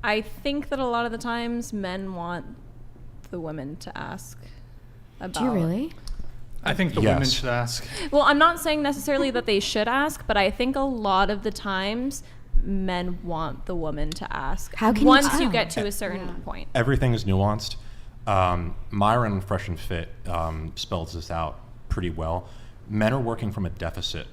I think that a lot of the times men want the women to ask about. Do you really? I think the women should ask. Well, I'm not saying necessarily that they should ask, but I think a lot of the times men want the woman to ask. How can once you tell? you get to a certain point? Everything is nuanced. Myron Fresh and Fit spells this out pretty well. Men are working from a deficit,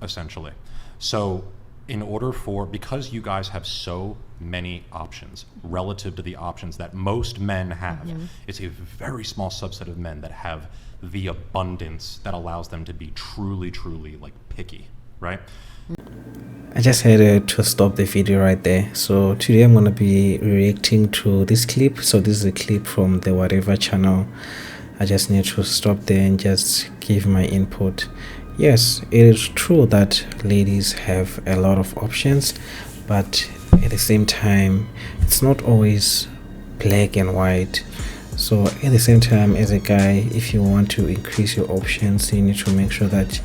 essentially. So because you guys have so many options relative to the options that most men have, it's a very small subset of men that have the abundance that allows them to be truly, truly like picky, right? I just had to stop the video right there. So today I'm going to be reacting to this clip. So this is a clip from the Whatever channel. I just need to stop there and just give my input. Yes, it is true that ladies have a lot of options, but at the same time, it's not always black and white. So at the same time, as a guy, if you want to increase your options, you need to make sure that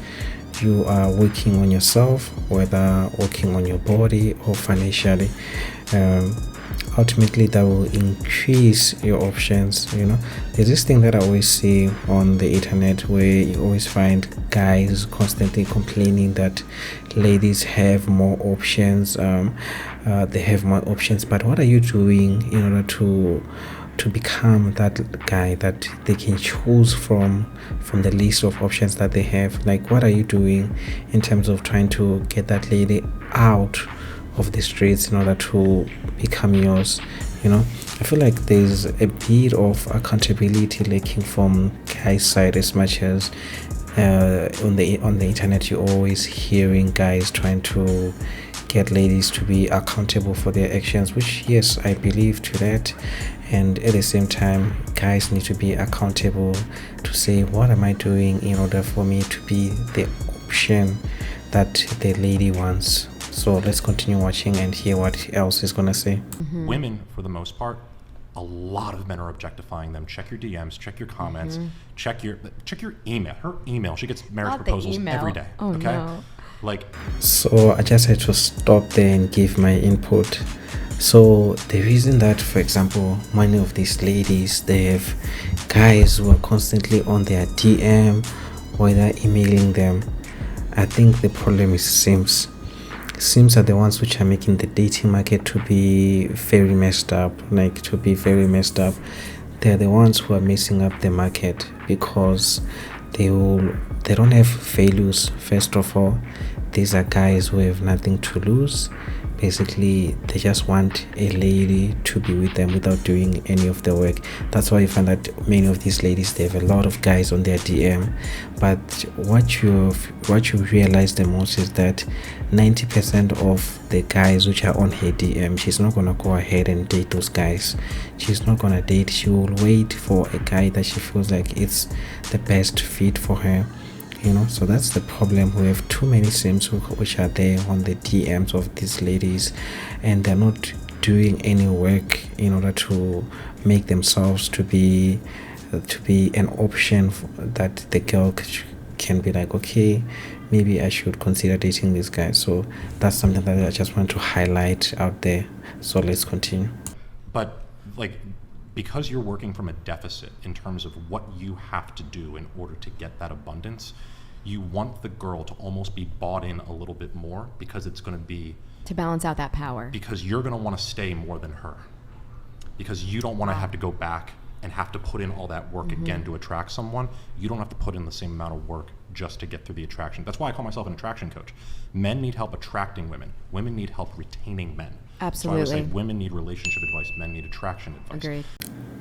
you are working on yourself, whether working on your body or financially. Ultimately, that will increase your options. There's this thing that I always see on the internet where you always find guys constantly complaining that ladies have more options. They have more options, but what are you doing in order to become that guy that they can choose from the list of options that they have? Like, what are you doing in terms of trying to get that lady out of the streets in order to become yours? I feel like there's a bit of accountability lacking from guys' side, as much as on the internet you're always hearing guys trying to get ladies to be accountable for their actions, which, yes, I believe to that. And at the same time, guys need to be accountable to say, what am I doing in order for me to be the option that the lady wants? So let's continue watching and hear what else is gonna say. Women, for the most part, a lot of men are objectifying them. Check your DMs, check your comments, check your email. Her email, she gets marriage proposals every day. Oh, okay? no. So I just had to stop there and give my input. So the reason that, for example, many of these ladies, they have guys who are constantly on their DM or they're emailing them, I think the problem is Sims. Sims are the ones which are making the dating market to be very messed up. They're the ones who are messing up the market because they don't have values. First of all, these are guys who have nothing to lose. Basically, they just want a lady to be with them without doing any of the work. That's why you find that many of these ladies, they have a lot of guys on their DM. But what you realize the most is that 90% of the guys which are on her DM, she's not gonna go ahead and date those guys. She's not gonna date. She will wait for a guy that she feels like it's the best fit for her. So that's the problem. We have too many sims which are there on the DMs of these ladies, and they're not doing any work in order to make themselves to be an option that the girl can be like, okay, maybe I should consider dating this guy. So that's something that I just want to highlight out there. So let's continue. But because you're working from a deficit in terms of what you have to do in order to get that abundance, you want the girl to almost be bought in a little bit more, because it's going to be to balance out that power, because you're going to want to stay more than her, because you don't want to have to go back and have to put in all that work again to attract someone. You don't have to put in the same amount of work just to get through the attraction. That's why I call myself an attraction coach. Men need help attracting women. Women need help retaining men. Absolutely. So I would say women need relationship advice, men need attraction advice. Agreed.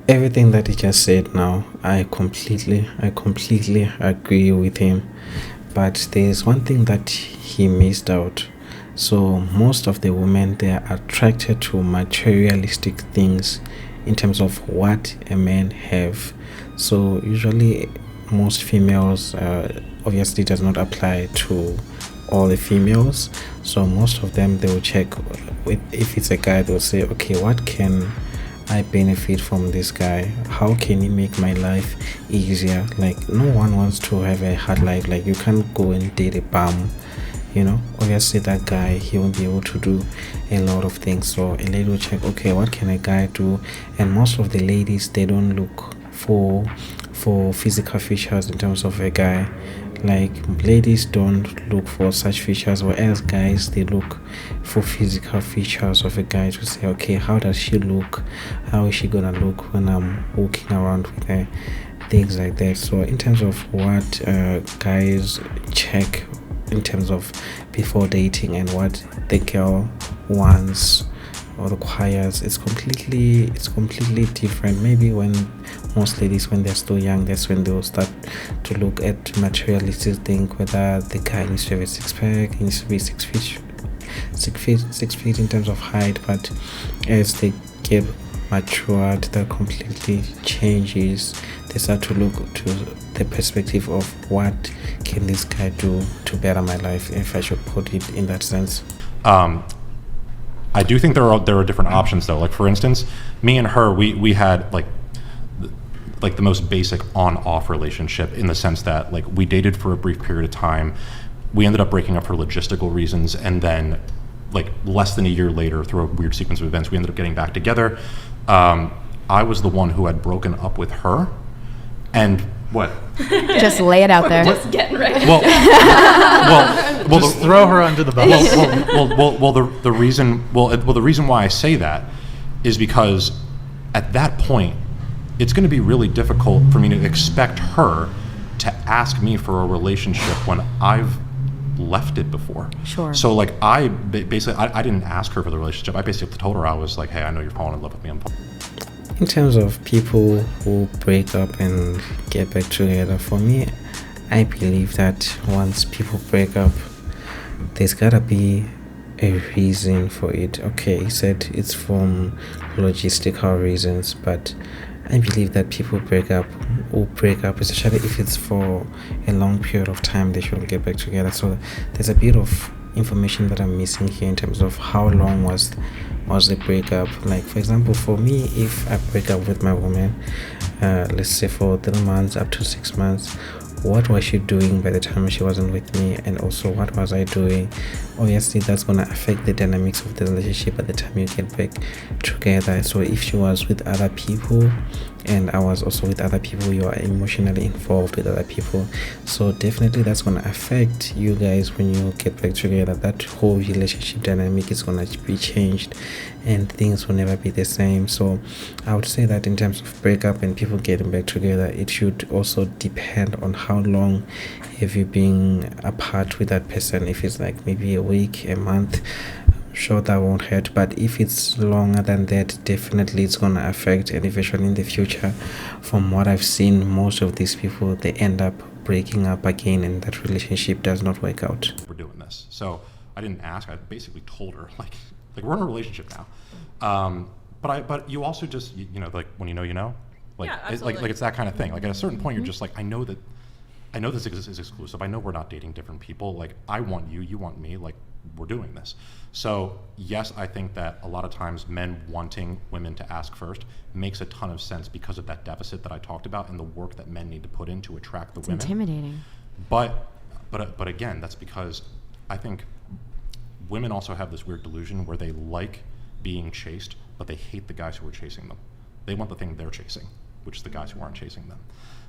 Everything that he just said now, I completely agree with him. But there's one thing that he missed out. So most of the women, they are attracted to materialistic things in terms of what a man have. So usually most females, obviously does not apply to all the females. So most of them, they will check if it's a guy, they'll say, okay, what can I benefit from this guy? How can he make my life easier? Like, no one wants to have a hard life. Like, you can't go and date a bum obviously that guy, he won't be able to do a lot of things. So a lady will check, okay, what can a guy do? And most of the ladies, they don't look for physical features in terms of a guy. Like, ladies don't look for such features, whereas guys, they look for physical features of a guy to say, okay, how does she look? How is she gonna look when I'm walking around with her? Things like that. So in terms of what guys check in terms of before dating and what the girl wants or requires, it's completely different. Maybe when most ladies, when they're still young, that's when they'll start to look at materialistic things, whether the guy needs to have a six-pack, he needs to be 6 feet in terms of height. But as they get matured, that completely changes. They start to look to the perspective of what can this guy do to better my life, if I should put it in that sense. I do think there are different options though. Like, for instance, me and her, we had like the most basic on-off relationship, in the sense that, like, we dated for a brief period of time. We ended up breaking up for logistical reasons, and then, like, less than a year later, through a weird sequence of events, we ended up getting back together. I was the one who had broken up with her, and what? Just lay it out there. Just getting ready. Well, Just throw her under the bus. the reason why I say that is because at that point, it's going to be really difficult for me to expect her to ask me for a relationship when I've left it before. Sure. So, like, I didn't ask her for the relationship. I basically told her, I was like, hey, I know you're falling in love with me. In terms of people who break up and get back together, for me, I believe that once people break up, there's gotta be a reason for it. Okay, he said it's from logistical reasons, but I believe that people break up, especially if it's for a long period of time, they shouldn't get back together. So there's a bit of information that I'm missing here in terms of how long was the breakup. Like, for example, for me, if I break up with my woman, let's say for 3 months up to 6 months, what was she doing by the time she wasn't with me, and also what was I doing? Obviously, that's going to affect the dynamics of the relationship at the time you get back together. So if she was with other people and I was also with other people, you are emotionally involved with other people, so definitely that's going to affect you guys when you get back together. That whole relationship dynamic is going to be changed and things will never be the same. So I would say that in terms of breakup and people getting back together, it should also depend on how long have you been apart with that person. If it's like maybe a week, a month, sure, that won't hurt. But if it's longer than that, definitely it's going to affect. And eventually in the future, from what I've seen, most of these people, they end up breaking up again and that relationship does not work out. We're doing this. So I didn't ask. I basically told her, like we're in a relationship now. But you also just, like, when you know, like, Yeah, it's absolutely. like it's that kind of thing. Like, at a certain point, you're just like, I know this is exclusive. I know we're not dating different people. Like, I want you, you want me. Like, we're doing this. So yes, I think that a lot of times men wanting women to ask first makes a ton of sense because of that deficit that I talked about and the work that men need to put in to attract the women. Intimidating. But again, that's because I think women also have this weird delusion where they like being chased, but they hate the guys who are chasing them. They want the thing they're chasing, which is the guys who aren't chasing them.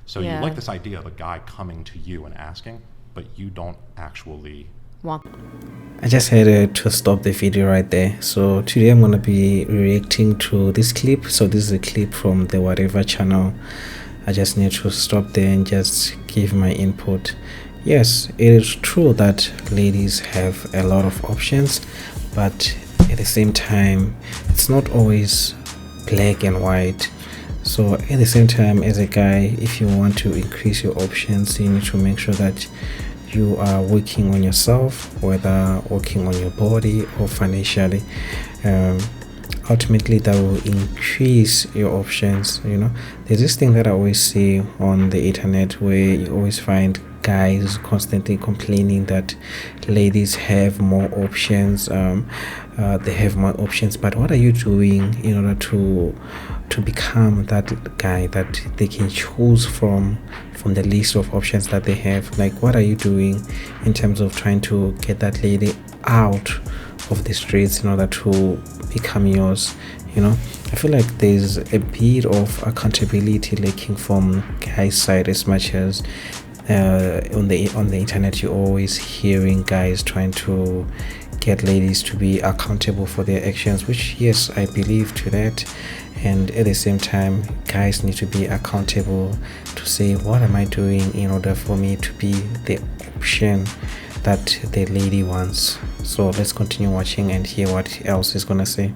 So Yeah. you like this idea of a guy coming to you and asking, but you don't actually. I just had to stop the video right there. So today I'm going to be reacting to this clip. So this is a clip from the Whatever channel. I just need to stop there and just give my input. Yes, it is true that ladies have a lot of options, but at the same time, it's not always black and white. So at the same time, as a guy, if you want to increase your options, you need to make sure that you are working on yourself, whether working on your body or financially. Ultimately, that will increase your options. There's this thing that I always see on the internet where you always find guys constantly complaining that ladies have more options. they have more options. But what are you doing in order to become that guy that they can choose from the list of options that they have? Like, what are you doing in terms of trying to get that lady out of the streets in order to become yours? I feel like there's a bit of accountability lacking from guys' side, as much as on the internet you're always hearing guys trying to get ladies to be accountable for their actions, which, yes, I believe to that. And at the same time, guys need to be accountable to say, what am I doing in order for me to be the option that the lady wants? So let's continue watching and hear what else is gonna say.